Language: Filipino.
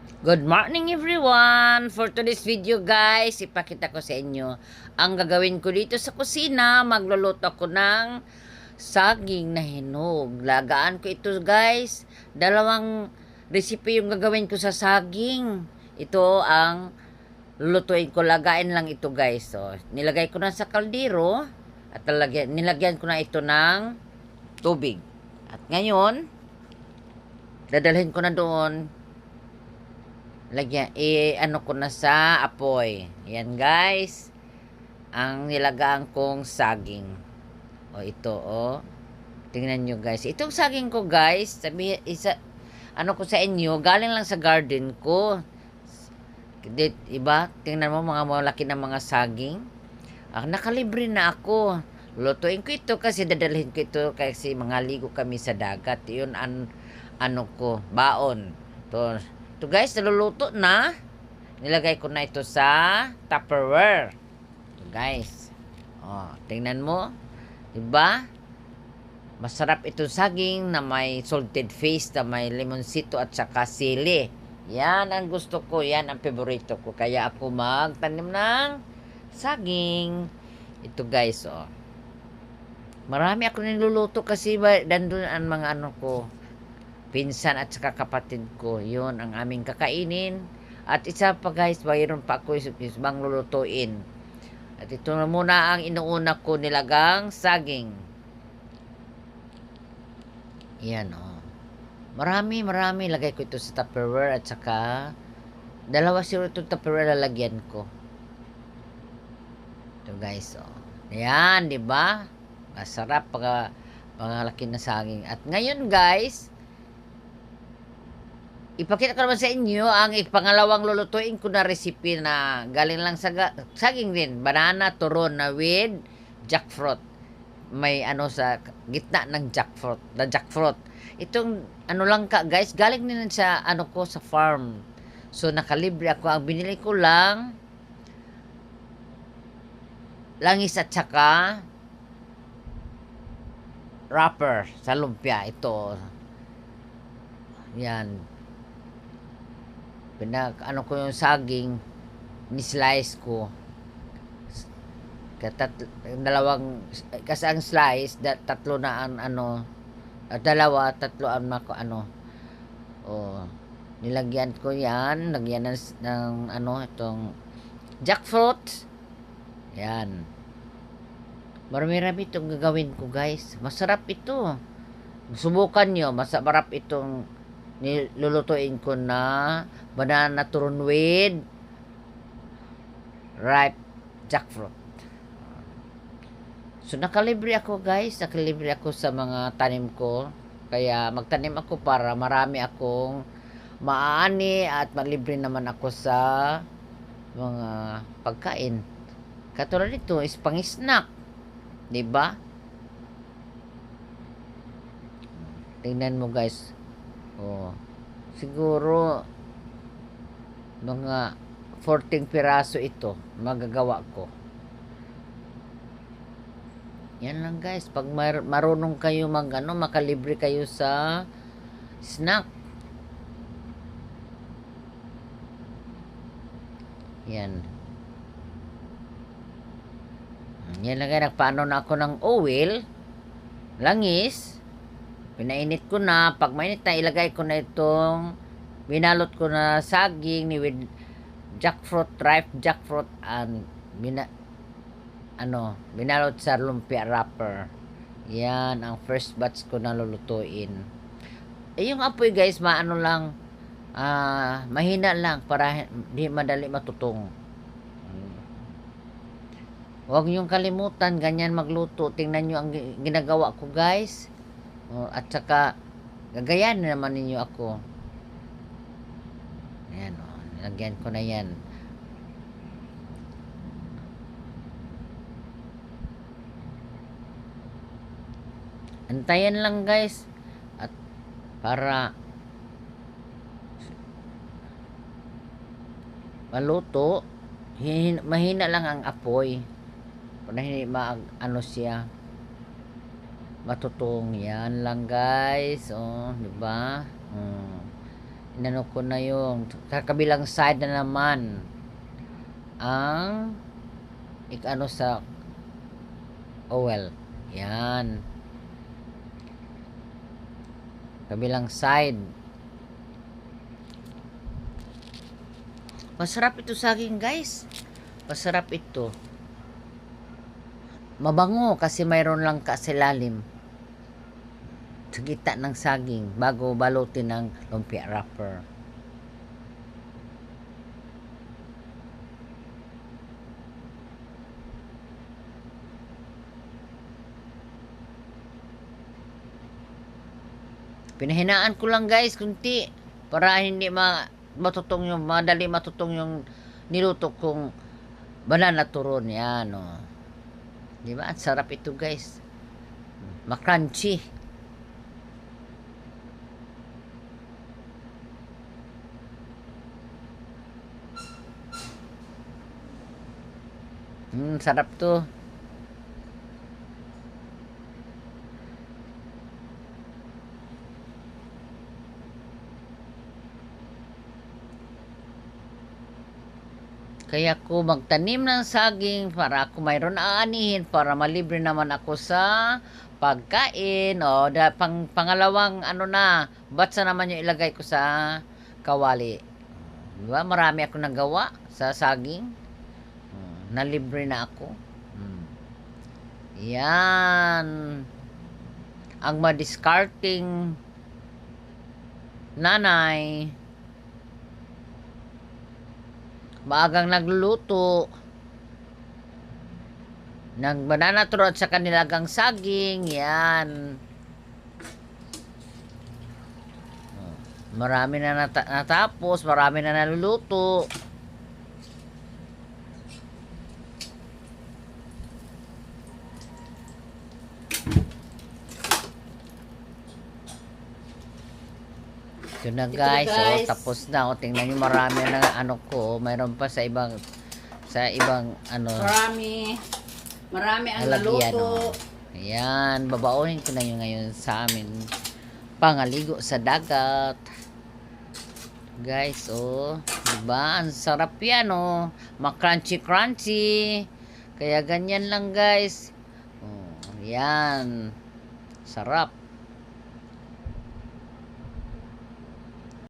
Good morning everyone! For today's video guys, ipakita ko sa inyo ang gagawin ko dito sa kusina. Magluluto ako ng saging na hinog. Lagaan ko ito guys. Dalawang recipe yung gagawin ko sa saging. Ito ang lulutuin ko. Lagain lang ito guys. So, nilagay ko na sa kaldero at nilagyan ko na ito ng tubig. At ngayon, dadalhin ko na doon. Ano ko na sa apoy. Yan guys, ang nilagaan kong saging. O ito, tingnan nyo guys. Itong saging ko guys, ano ko sa inyo, galing lang sa garden ko. Iba, tingnan mo mga malaki na mga saging. Nakalibre na ako. Lutuin ko ito kasi dadalhin ko ito kasi mga ligo kami sa dagat. Yun ano ko, baon. Ito guys, naluluto na. Nilagay ko na ito sa Tupperware. Ito guys. Tingnan mo. Diba? Masarap ito saging na may salted fish, na may limonsito at saka sili. Yan ang gusto ko. Yan ang favorito ko. Kaya ako magtanim ng saging. Ito guys, Marami ako niluluto kasi dandun ang mga ano ko. Pinsan at saka kapatid ko. Yun ang aming kakainin. At isa pa guys, mayroon pa ako isang lulutuin. At ito na muna ang inuuna ko nilagang saging. Yan Marami. Lagay ko ito sa Tupperware at saka dalawa siguro itong Tupperware lalagyan ko. Ito guys, Yan, di ba? Masarap pag laki na saging. At ngayon guys, ipakita ko naman sa inyo ang pangalawang lulutuin ko na recipe na galing lang sa saging din. Banana turon na with jackfruit. May sa gitna ng jackfruit. Itong lang guys, galing din sa ko sa farm. So nakalibre ako. Ang binili ko lang langis at saka wrapper sa lumpia. Ito. Yan. Ko yung saging, ni-slice ko. Dalawang, kasi ang slice, tatlo na ang tatlo ang nilagyan ko yan, lagyan ng itong jackfruit. Yan. Marami-rami itong gagawin ko guys. Masarap ito. Subukan nyo, masarap itong nilulutuin ko na banana turon with ripe jackfruit. So nakalibre ako guys, nakalibre ako sa mga tanim ko. Kaya magtanim ako para marami akong maani at malibre naman ako sa mga pagkain. Katulad nito is pang-snack, 'di ba? Tingnan mo guys. Siguro mga 14 piraso ito magagawa ko. Yan lang guys, pag marunong kayo makalibre kayo sa snack. Yan lang guys, nagpaano na ako ng oil, langis. Pinainit ko na. Pag mainit na, ilagay ko na itong binalot ko na saging ni with jackfruit, ripe jackfruit, and binalot sa lumpia wrapper. Yan ang first batch ko na lulutuin. Yung apoy guys, lang, mahina lang para hindi madali matutong. Huwag niyong kalimutan, ganyan magluto. Tingnan nyo ang ginagawa ko guys. At saka gagayan naman ninyo ako. Ayan nilagyan ko na yan. Antayan lang guys at para maluto, mahina lang ang apoy para hindi siya matutong. Yan lang guys, di ba? Inano ko na yung sa kabilang side na naman ang ano sa oil. Yan. Kabilang side. Masarap ito saging, guys. Masarap ito. Mabango kasi mayroon lang kasilalim sa gitna ng saging bago balutin ng lumpia wrapper. Pinahinaan ko lang, guys, kunti para hindi matutong yung madali matutong yung niluto kong banana turon. Yan, oh. Di ba? Ang sarap ito, guys. Makrunchy. Sarap to. Kaya ko magtanim ng saging para ako mayroon aanihin para malibre naman ako sa pagkain. O, pangalawang ano na, batsa naman yung ilagay ko sa kawali. Diba? Marami ako nagawa sa saging. Nalibre na ako. Yan. Ang madiscarding nanay. Maagang nagluluto ng banana turon sa kanilagang saging. Yan. Marami na natapos, marami na naluluto. Ito na, guys. So, tapos na. O, tingnan nyo, marami na ano ko. Mayroon pa sa ibang ano. Marami ang lalagyan, naluto. Ayan, babaonin ko na yun ngayon sa amin. Pangaligo sa dagat. Guys, oh. Diba? Ang sarap yan, oh. Makrunchy-crunchy. Kaya ganyan lang, guys. Oh, yan. Sarap.